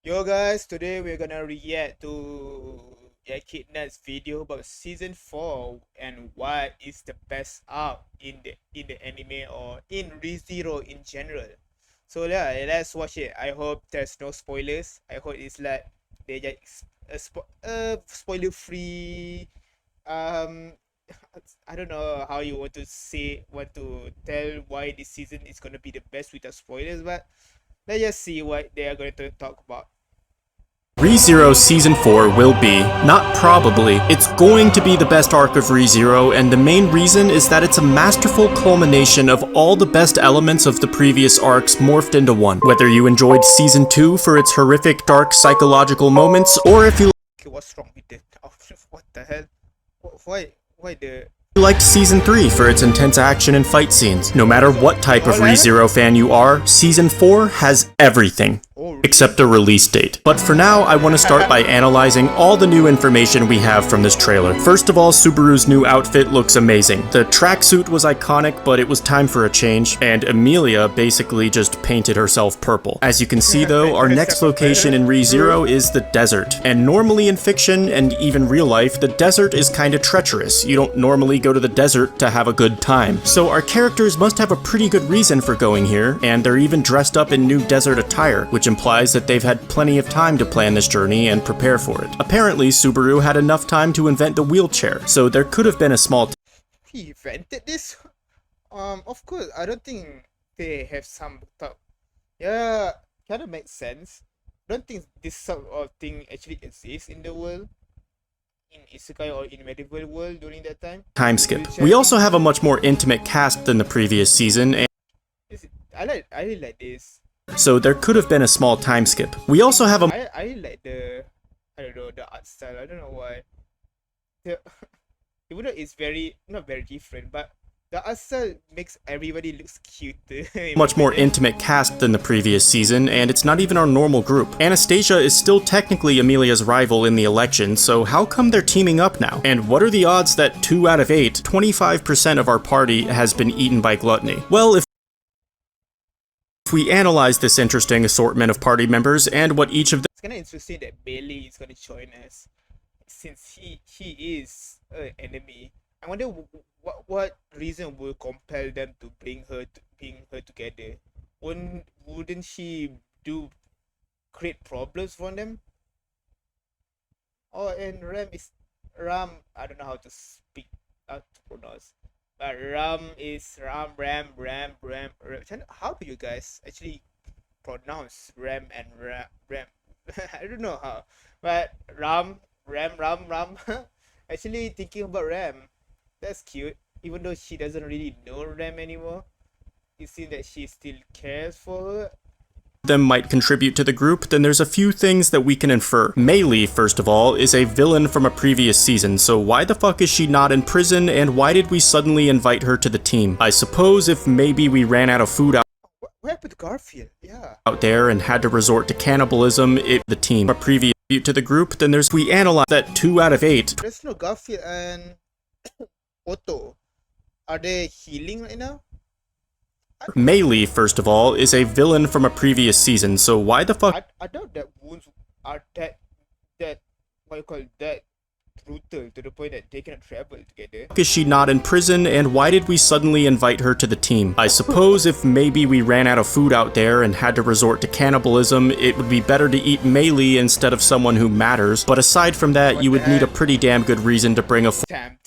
Yo guys, today we're gonna react to Echidnut's video about season 4 and what is the best arc in the anime or in ReZero in general. So yeah, let's watch it. I hope there's no spoilers. I hope it's like they just spoiler free. Um I don't know how you want to tell why this season is gonna be the best without spoilers, but let's just see what they are going to talk about. ReZero Season 4 will be, not probably, it's going to be the best arc of ReZero, and the main reason is that it's a masterful culmination of all the best elements of the previous arcs morphed into one. Whether you enjoyed Season 2 for its horrific, dark, psychological moments, or if you Okay, what's wrong with it? What the hell? Why the... liked Season 3 for its intense action and fight scenes. No matter what type of ReZero fan you are, Season 4 has everything. Except a release date. But for now, I want to start by analyzing all the new information we have from this trailer. First of all, Subaru's new outfit looks amazing. The tracksuit was iconic, but it was time for a change, and Emilia basically just painted herself purple. As you can see though, our next location in ReZero is the desert. And normally in fiction, and even real life, the desert is kinda treacherous. You don't normally go to the desert to have a good time. So our characters must have a pretty good reason for going here, and they're even dressed up in new desert attire, which implies that they've had plenty of time to plan this journey and prepare for it. Apparently, Subaru had enough time to invent the wheelchair, so there could have been a small He invented this? Of course, I don't think they have some thought. Yeah, kind of makes sense. I don't think this sort of thing actually exists in the world, in isekai or in medieval world during that time skip. We also have a much more intimate cast than the previous season, and I really like this. so there could have been a small time skip. We also have a I really like I don't know, the art style. I don't know why. The even though it's not very different, but the art style makes everybody looks cute. much more intimate cast than the previous season, and it's not even our normal group. Anastasia is still technically Emilia's rival in the election, so how come they're teaming up now? And what are the odds that 2 out of 8, 25% of our party has been eaten by gluttony? Well, if we analyze this interesting assortment of party members and what each of them It's kind of interesting that Bailey is gonna join us, since he is an enemy. I wonder what reason will compel them to bring her together. Wouldn't she create problems for them? Oh, and Ram. I don't know how to speak, how to pronounce. But Ram is Ram. How do you guys actually pronounce Ram and Ram? I don't know how, but Ram. Actually thinking about Ram. That's cute. Even though she doesn't really know Ram anymore, it seems that she still cares for her. might contribute to the group, then there's a few things that we can infer. Meili, first of all, is a villain from a previous season, so why the fuck is she not in prison, and why did we suddenly invite her to the team? I suppose if maybe we ran out of food What happened to Garfield? Yeah. out there and had to resort to cannibalism, the team a previous to the group, then we analyze that 2 out of 8 There's no Garfield and Otto. Are they healing right now? Meili, first of all, is a villain from a previous season, so why the fuck I doubt that wounds are that what you call that brutal to the point that they cannot travel together. is she not in prison, and why did we suddenly invite her to the team? I suppose if maybe we ran out of food out there and had to resort to cannibalism, it would be better to eat Meili instead of someone who matters, but aside from that, you would need a pretty damn good reason to bring a Damn,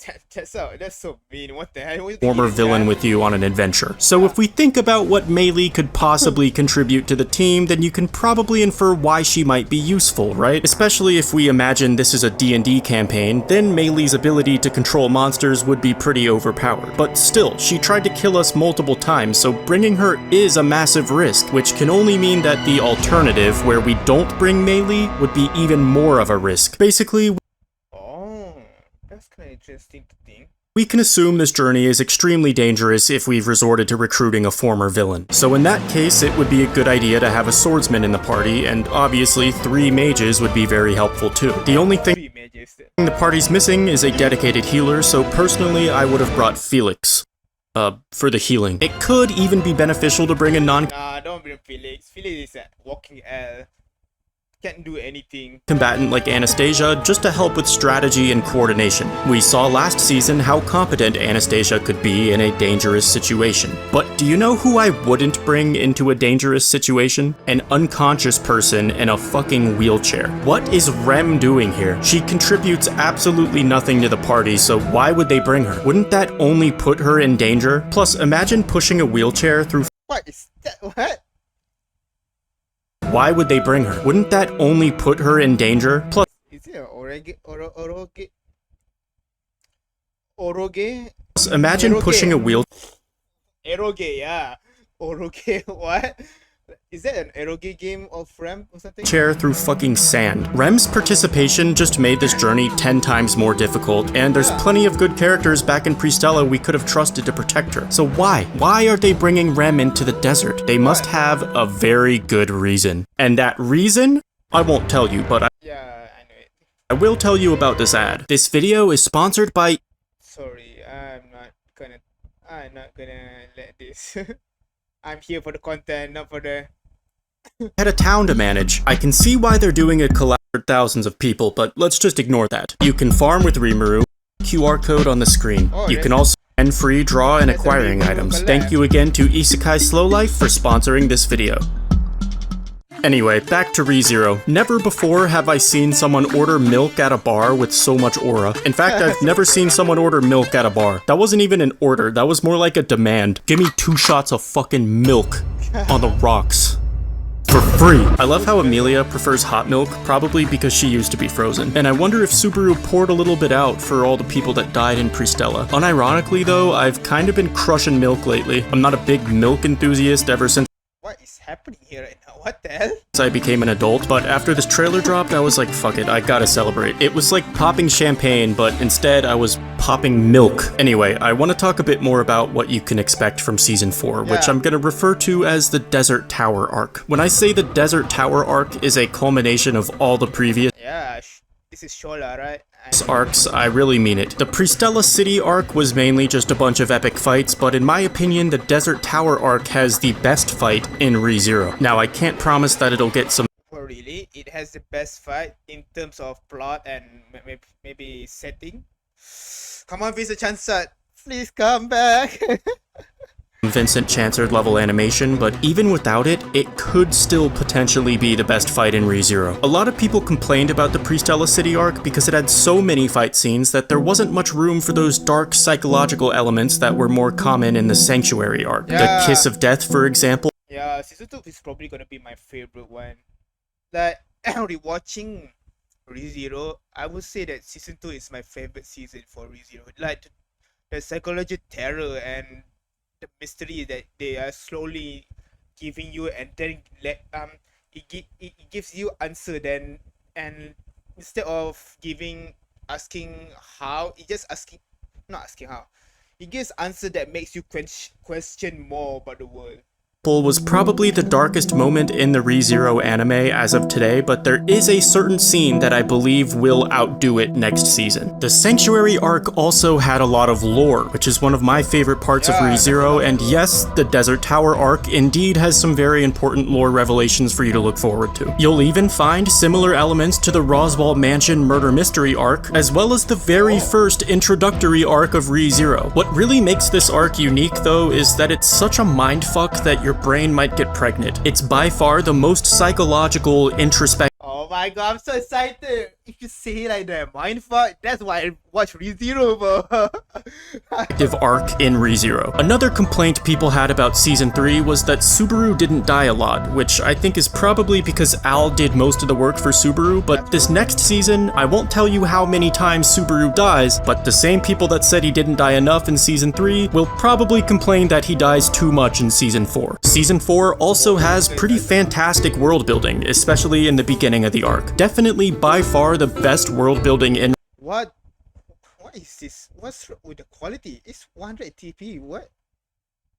that's so mean. What the hell? former villain with you on an adventure. So if we think about what Meili could possibly contribute to the team, then you can probably infer why she might be useful, right? Especially if we imagine this is a D&D campaign, then Meili's ability to control monsters would be pretty overpowered. But still, she tried to kill us multiple times, so bringing her is a massive risk, which can only mean that the alternative, where we don't bring Meili, would be even more of a risk. Basically, Oh, that's kind of interesting to think. we can assume this journey is extremely dangerous if we've resorted to recruiting a former villain. So in that case, it would be a good idea to have a swordsman in the party, and obviously 3 mages would be very helpful too. The only thing Three mages. the party's missing is a dedicated healer, so personally I would have brought Felix. For the healing. It could even be beneficial to bring a non- Nah, don't bring Felix. Felix is a walking L. can't do anything. Combatant like Anastasia just to help with strategy and coordination. We saw last season how competent Anastasia could be in a dangerous situation. But do you know who I wouldn't bring into a dangerous situation? An unconscious person in a fucking wheelchair. What is Rem doing here? She contributes absolutely nothing to the party, so why would they bring her? Wouldn't that only put her in danger? Plus, imagine pushing a wheelchair through. What is that? What? Why would they bring her? Wouldn't that only put her in danger? Plus, Is it oroge? Oroge? imagine Eroge. pushing a wheel. Eroge, yeah. Oroge, what? Is that an eroge game of Rem or something? Chair through fucking sand. Rem's participation just made this journey 10 times more difficult, and there's plenty of good characters back in Pristella we could have trusted to protect her. So why? Why are they bringing Rem into the desert? They must have a very good reason. And that reason? I won't tell you, but Yeah, I know it. I will tell you about this ad. This video is sponsored by. Sorry, I'm not gonna let this. I'm here for the content, not for the. Had a town to manage. I can see why they're doing a collab for thousands of people, but let's just ignore that. You can farm with Rimuru, QR code on the screen. You can also and free draw and acquiring items. Thank you again to Isekai Slow Life for sponsoring this video. Anyway, back to ReZero. Never before have I seen someone order milk at a bar with so much aura. In fact, I've never seen someone order milk at a bar. That wasn't even an order, that was more like a demand. Give me 2 shots of fucking milk on the rocks. For free. I love how Amelia prefers hot milk, probably because she used to be frozen. And I wonder if Subaru poured a little bit out for all the people that died in Pristella. Unironically though, I've kind of been crushing milk lately. I'm not a big milk enthusiast ever since What is happening here right now? What the hell? I became an adult, but after this trailer dropped, I was like, fuck it, I gotta celebrate. It was like popping champagne, but instead I was popping milk. Anyway, I want to talk a bit more about what you can expect from Season 4, which I'm gonna refer to as the Desert Tower arc. When I say the Desert Tower arc is a culmination of all the previous Yeah, this is Shola, right? arcs, I really mean it. The Pristella City arc was mainly just a bunch of epic fights, but in my opinion, the Desert Tower arc has the best fight in ReZero. Now, I can't promise that it'll get some Oh, really? It has the best fight in terms of plot and maybe setting? Come on, Vincent Chansat. Please come back. Vincent Chancellor level animation, but even without it, it could still potentially be the best fight in ReZero. A lot of people complained about the Pristella City arc because it had so many fight scenes that there wasn't much room for those dark psychological elements that were more common in the Sanctuary arc. The Kiss of Death, for example. Yeah, Season 2 is probably gonna be my favorite one. Like, rewatching ReZero, I would say that Season 2 is my favorite season for ReZero. Like, the psychological terror and the mystery that they are slowly giving you, and then it gives you answer then, and instead of asking how, it just not asking how, it gives answer that makes you question more about the world. Was probably the darkest moment in the ReZero anime as of today, but there is a certain scene that I believe will outdo it next season. The Sanctuary arc also had a lot of lore, which is one of my favorite parts of ReZero, and yes, the Desert Tower arc indeed has some very important lore revelations for you to look forward to. You'll even find similar elements to the Roswell Mansion murder mystery arc, as well as the very first introductory arc of ReZero. What really makes this arc unique though is that it's such a mindfuck that your brain might get pregnant. It's by far the most psychological, introspective. Oh my god, I'm so excited! If you say it like that, mindfuck, that's why I watch ReZero, bro. Arc in ReZero. Another complaint people had about Season 3 was that Subaru didn't die a lot, which I think is probably because Al did most of the work for Subaru, but this next season, I won't tell you how many times Subaru dies, but the same people that said he didn't die enough in Season 3 will probably complain that he dies too much in Season 4. Season 4 also has pretty fantastic world building, especially in the beginning of the arc. Definitely by far the best world building in What is this? What's with the quality? It's 100 TP. What?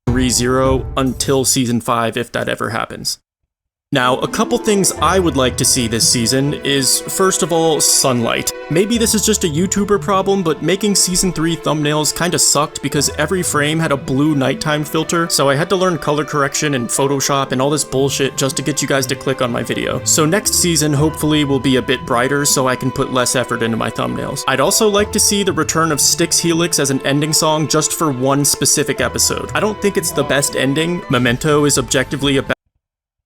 ReZero until Season 5 if that ever happens. Now, a couple things I would like to see this season is, first of all, sunlight. Maybe this is just a YouTuber problem, but making season 3 thumbnails kinda sucked because every frame had a blue nighttime filter, so I had to learn color correction and Photoshop and all this bullshit just to get you guys to click on my video. So next season hopefully will be a bit brighter so I can put less effort into my thumbnails. I'd also like to see the return of Styx Helix as an ending song just for one specific episode. I don't think it's the best ending. Memento is objectively a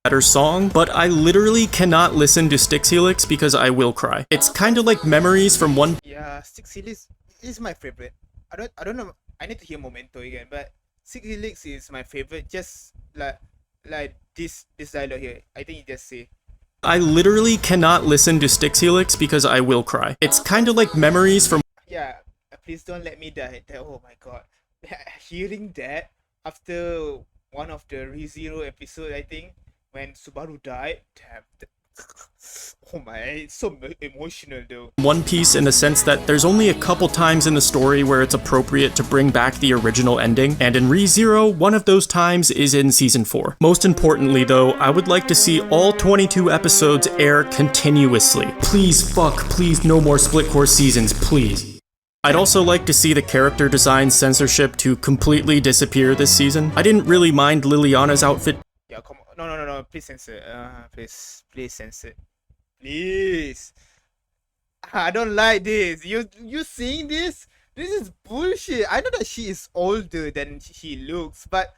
better song, but I literally cannot listen to Styx Helix because I will cry. It's kind of like memories from one. Yeah, Styx Helix is my favorite. I don't know. I need to hear Momento again, but Styx Helix is my favorite. Just like this dialogue here. I think you just say. I literally cannot listen to Styx Helix because I will cry. It's kind of like memories from. Yeah, please don't let me die. Oh my god, hearing that after one of the ReZero episode, I think. When Subaru died, damn. Oh my, it's so emotional though. One Piece in the sense that there's only a couple times in the story where it's appropriate to bring back the original ending, and in ReZero, one of those times is in Season 4. Most importantly though, I would like to see all 22 episodes air continuously. Please, no more split course seasons, please. I'd also like to see the character design censorship to completely disappear this season. I didn't really mind Liliana's outfit. Yeah, come on. No, please censor. Please censor. Please. I don't like this. You seeing this? This is bullshit. I know that she is older than she looks, but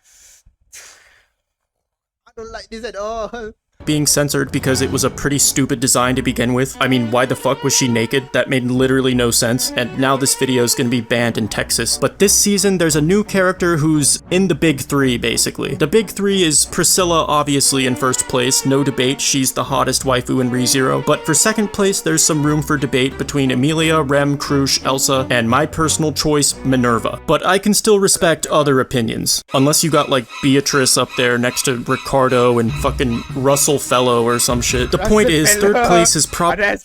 I don't like this at all. Being censored because it was a pretty stupid design to begin with. I mean, why the fuck was she naked? That made literally no sense, and now this video is gonna be banned in Texas. But this season, there's a new character who's in the big three, basically. The big three is Priscilla, obviously, in first place, no debate, she's the hottest waifu in ReZero. But for second place, there's some room for debate between Emilia, Rem, Krush, Elsa, and my personal choice, Minerva. But I can still respect other opinions. Unless you got, like, Beatrice up there next to Ricardo and fucking Russell Fellow or some shit. The point is, third place is probably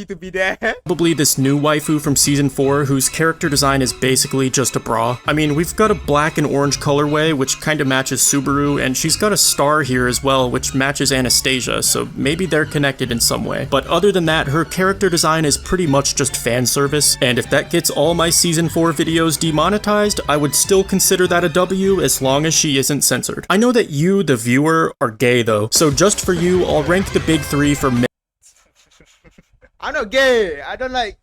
to be there. Probably this new waifu from season 4 whose character design is basically just a bra. I mean, we've got a black and orange colorway which kind of matches Subaru, and she's got a star here as well which matches Anastasia, so maybe they're connected in some way. But other than that, her character design is pretty much just fan service, and if that gets all my season 4 videos demonetized, I would still consider that a W as long as she isn't censored. I know that you, the viewer, are gay though, so just for you, I'll rank the big three for I'm not gay. I don't like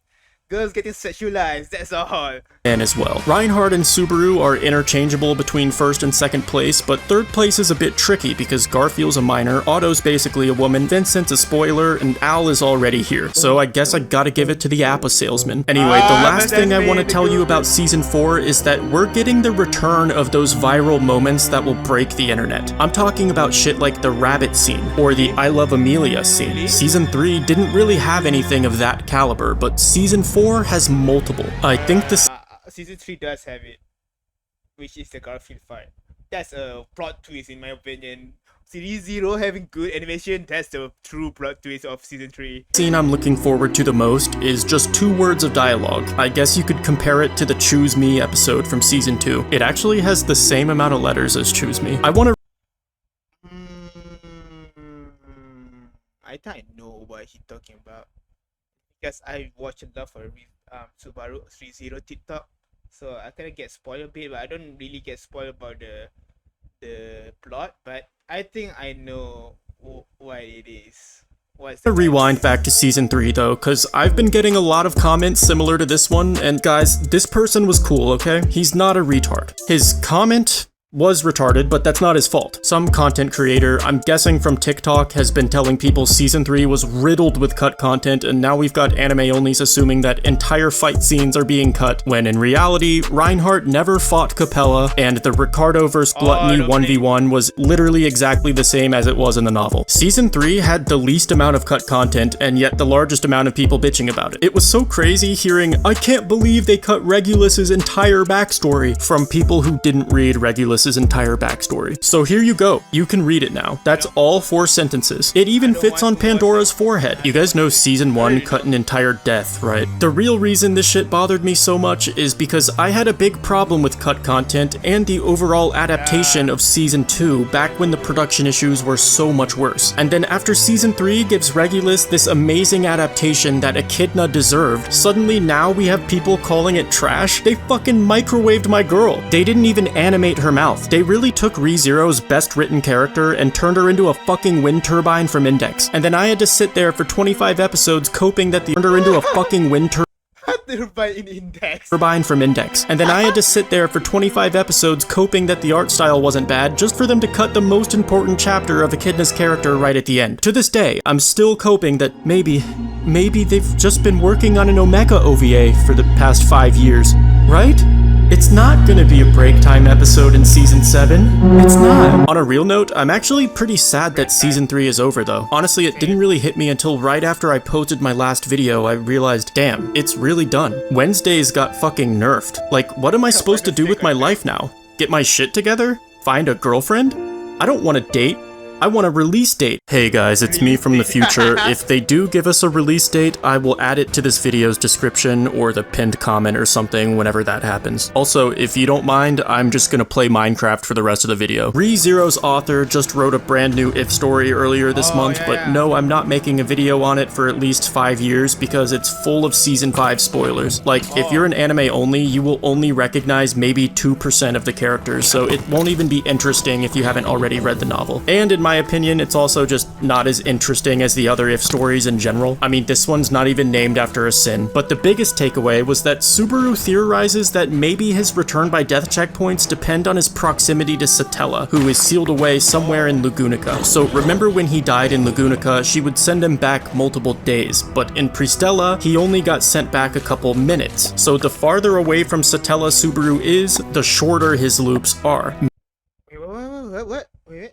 girls getting sexualized, that's all. And as well. Reinhardt and Subaru are interchangeable between first and second place, but third place is a bit tricky because Garfield's a minor, Otto's basically a woman, Vincent's a spoiler, and Al is already here. So I guess I gotta give it to the Appa salesman. Anyway, the last thing I want to tell you about season 4 is that we're getting the return of those viral moments that will break the internet. I'm talking about shit like the rabbit scene, or the I Love Amelia scene. Season 3 didn't really have anything of that caliber, but season 4 has multiple. I think this season 3 does have it, which is the Garfield fight. That's a plot twist in my opinion. Series 0 having good animation, that's the true plot twist of season 3. Scene I'm looking forward to the most is just 2 words of dialogue. I guess you could compare it to the Choose Me episode from season 2. It actually has the same amount of letters as Choose Me. I want to I think I know what he's talking about because I watch a lot for Subaru 30 TikTok, so I kind of get spoiled a bit, but I don't really get spoiled about the plot. But I think I know what it is. rewind back to season 3 though, cause I've been getting a lot of comments similar to this one, and guys, this person was cool, okay? He's not a retard. His comment was retarded, but that's not his fault. Some content creator, I'm guessing from TikTok, has been telling people season 3 was riddled with cut content, and now we've got anime onlys assuming that entire fight scenes are being cut, when in reality, Reinhardt never fought Capella, and the Ricardo vs. Gluttony 1v1 was literally exactly the same as it was in the novel. Season 3 had the least amount of cut content, and yet the largest amount of people bitching about it. It was so crazy hearing, I can't believe they cut Regulus's entire backstory, from people who didn't read Regulus Regulus's entire backstory. So here you go. You can read it now. That's all 4 sentences. It even fits on Pandora's forehead. You guys know season 1 cut an entire death, right? The real reason this shit bothered me so much is because I had a big problem with cut content and the overall adaptation of season 2 back when the production issues were so much worse. And then after season 3 gives Regulus this amazing adaptation that Echidna deserved, suddenly now we have people calling it trash? They fucking microwaved my girl. They didn't even animate her mouth. They really took ReZero's best written character and turned her into a fucking wind turbine from Index. And then I had to sit there for 25 episodes coping that they turned her into a fucking wind turbine from Index. And then I had to sit there for 25 episodes coping that the art style wasn't bad just for them to cut the most important chapter of Echidna's character right at the end. To this day, I'm still coping that maybe they've just been working on an Omega OVA for the past 5 years, right? It's not gonna be a break time episode in season 7. It's not. On a real note, I'm actually pretty sad that season 3 is over though. Honestly, it didn't really hit me until right after I posted my last video. I realized, damn, it's really done. Wednesdays got fucking nerfed. Like, what am I supposed to do with my life now? Get my shit together? Find a girlfriend? I don't want to date. I want a release date. Hey guys, it's me from the future. If they do give us a release date, I will add it to this video's description or the pinned comment or something whenever that happens. Also, if you don't mind, I'm just gonna play Minecraft for the rest of the video. ReZero's author just wrote a brand new If story earlier this month, but no, I'm not making a video on it for at least 5 years because it's full of season 5 spoilers. Like, if you're an anime only, you will only recognize maybe 2% of the characters, so it won't even be interesting if you haven't already read the novel. And in my opinion, it's also just not as interesting as the other If stories in general. I mean, this one's not even named after a sin. But the biggest takeaway was that Subaru theorizes that maybe his return by death checkpoints depend on his proximity to Satella, who is sealed away somewhere in Lagunica. So remember when he died in Lagunica, she would send him back multiple days, but in Pristella, he only got sent back a couple minutes. So the farther away from Satella Subaru is, the shorter his loops are. Wait.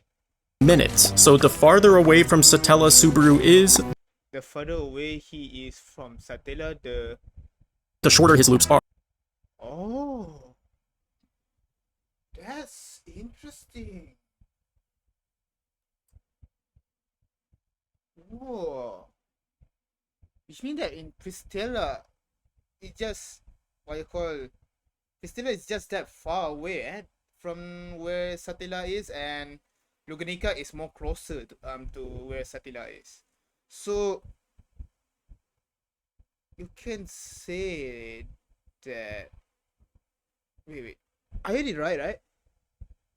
Minutes. So the farther away from Satella Subaru is, The further away he is from Satella, the shorter his loops are. Oh, that's interesting. Whoa. Which means that in Pristella, it just, Pristella is just that far away, from where Satella is, and Luganica is more closer to where Satella is. So you can say that. Wait. I heard it right?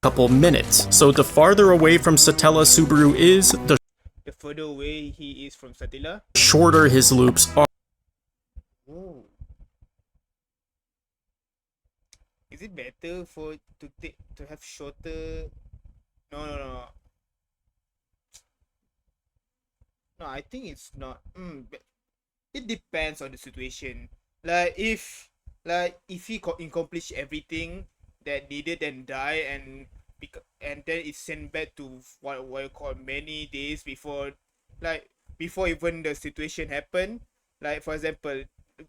Couple minutes. So the farther away from Satella Subaru is, the further away he is from Satella, shorter his loops are. Oh. Is it better to have shorter? No. No, I think it's not. But it depends on the situation. Like if he accomplish everything that needed and die, and then it's sent back to what you call many days before even the situation happened. Like for example,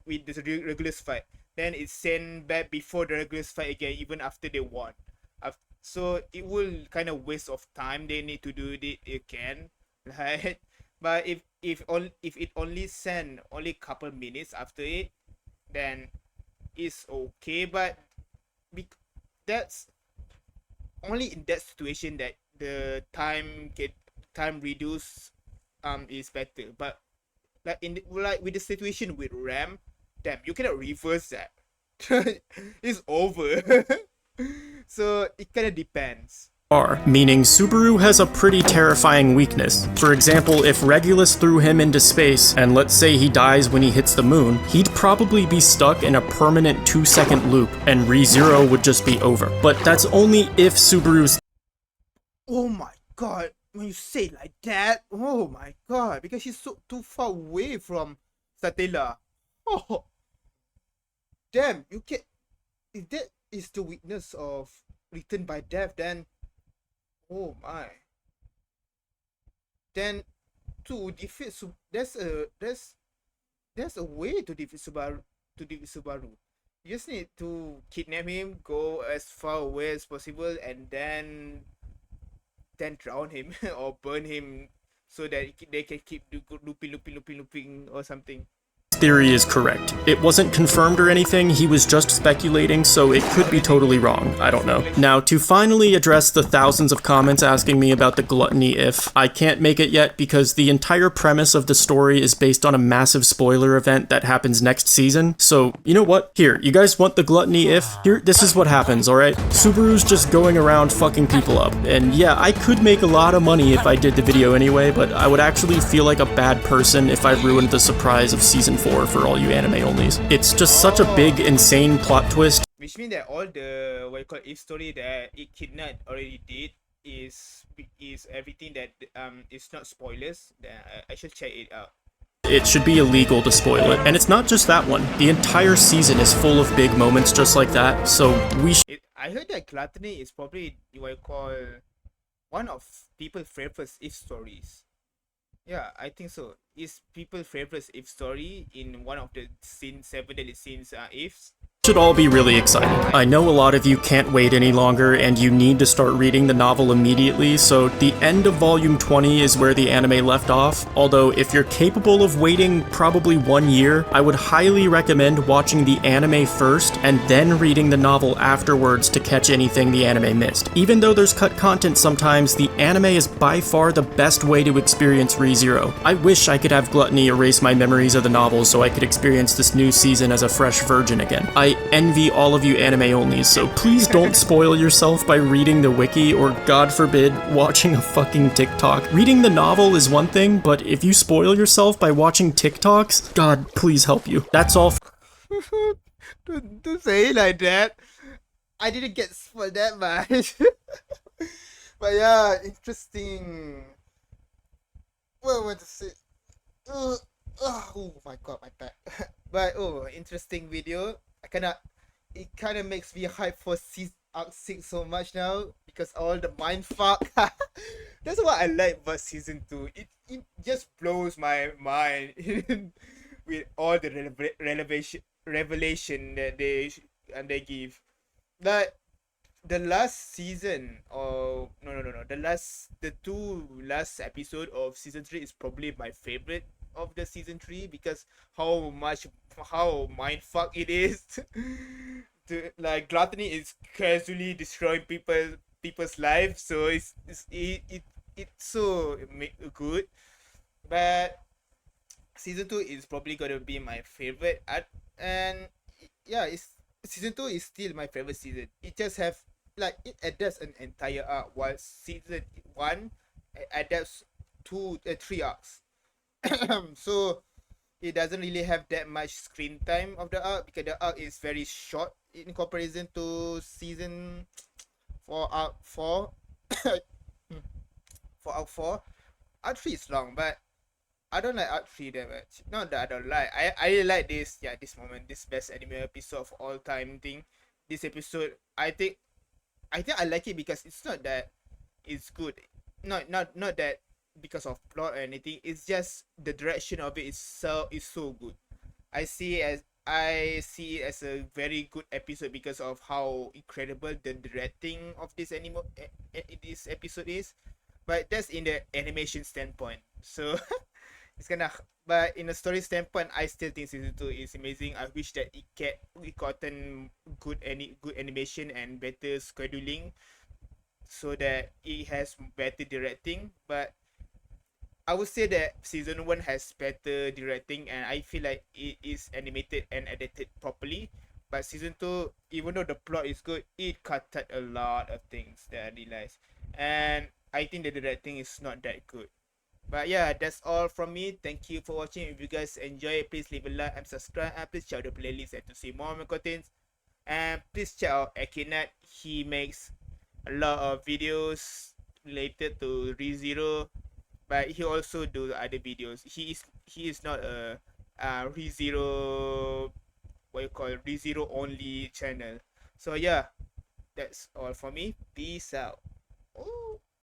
with the Regulus fight, then it's sent back before the Regulus fight again, even after they won. So it will kind of waste of time. They need to do it again, right? But if it only send only couple minutes after it, then it's okay. But that's only in that situation that the time reduce is better. But like with the situation with Ram, damn, you cannot reverse that. It's over. So it kind of depends. Meaning Subaru has a pretty terrifying weakness. For example, if Regulus threw him into space, and let's say he dies when he hits the moon, he'd probably be stuck in a permanent 2-second loop, and ReZero would just be over. But that's only if Subaru's— Oh my god, when you say it like that, oh my god, because he's so too far away from Satella. Oh, damn, you can. If that is the weakness of Return by Death, then oh my. Then to defeat there's a way to defeat Subaru. You just need to kidnap him, go as far away as possible, and then drown him or burn him so that they can keep looping or something. Theory is correct. It wasn't confirmed or anything, he was just speculating, so it could be totally wrong. I don't know. Now, to finally address the thousands of comments asking me about the gluttony if, I can't make it yet because the entire premise of the story is based on a massive spoiler event that happens next season. So, you know what? Here, you guys want the gluttony if? Here, this is what happens, alright? Subaru's just going around fucking people up. And yeah, I could make a lot of money if I did the video anyway, but I would actually feel like a bad person if I ruined the surprise of season 4 for all you anime onlys. It's just such a big, insane plot twist. Which means that all the what you call if story that Echidnut already did is everything that is not spoilers. Then I should check it out. It should be illegal to spoil it. And it's not just that one. The entire season is full of big moments just like that, so we I heard that gluttony is probably what you call one of people's favorite if stories. Yeah, I think so. Is people's favorite if story in one of the scenes, 7 deadly scenes ifs. should all be really excited. I know a lot of you can't wait any longer and you need to start reading the novel immediately, so the end of volume 20 is where the anime left off, although if you're capable of waiting probably 1 year, I would highly recommend watching the anime first and then reading the novel afterwards to catch anything the anime missed. Even though there's cut content sometimes, the anime is by far the best way to experience ReZero. I wish I could have Gluttony erase my memories of the novel so I could experience this new season as a fresh virgin again. I envy all of you anime onlys, so please don't spoil yourself by reading the wiki or, God forbid, watching a fucking TikTok. Reading the novel is one thing, but if you spoil yourself by watching TikToks, God, please help you. That's all. Don't say it like that. I didn't get spoiled that much. But yeah, interesting. What I want to say? Oh my god, my back. But interesting video. It kind of makes me hype for season arc 6 so much now because all the mind fuck. That's what I like about season 2. It just blows my mind with all the revelation that they give. But the last season, or no, the two last episode of season 3 is probably my favorite of the season 3 because how mindfuck it is. Like gluttony is casually destroying people's lives, so it's so good. But season 2 is probably gonna be my favorite and yeah, season 2 is still my favorite season. It just have like it adapts an entire arc, while season 1 adapts 3 arcs. So it doesn't really have that much screen time of the arc because the arc is very short in comparison to season 4 arc 4. For arc 4, arc 3 is long, but I don't like arc 3 that much. Not that I don't like. I really like this. Yeah, this moment, this best anime episode of all time thing. This episode, I think I like it because it's not that it's good. Not that because of plot or anything. It's just the direction of it is so good. I see it as a very good episode because of how incredible the directing of this episode is. But that's in the animation standpoint. So it's gonna. But in a story standpoint, I still think season 2 is amazing. I wish that it gotten good animation and better scheduling, so that it has better directing. But I would say that season 1 has better directing, and I feel like it is animated and edited properly. But season 2, even though the plot is good, it cut out a lot of things that I realized, and I think the directing is not that good. But yeah, that's all from me. Thank you for watching. If you guys enjoy it, please leave a like and subscribe. And please check out the playlist and to see more of my contents. And please check out Echidnut. He makes a lot of videos related to ReZero, but he also do other videos. He is not a ReZero, what you call ReZero only channel. So yeah, that's all for me. Peace out. Ooh.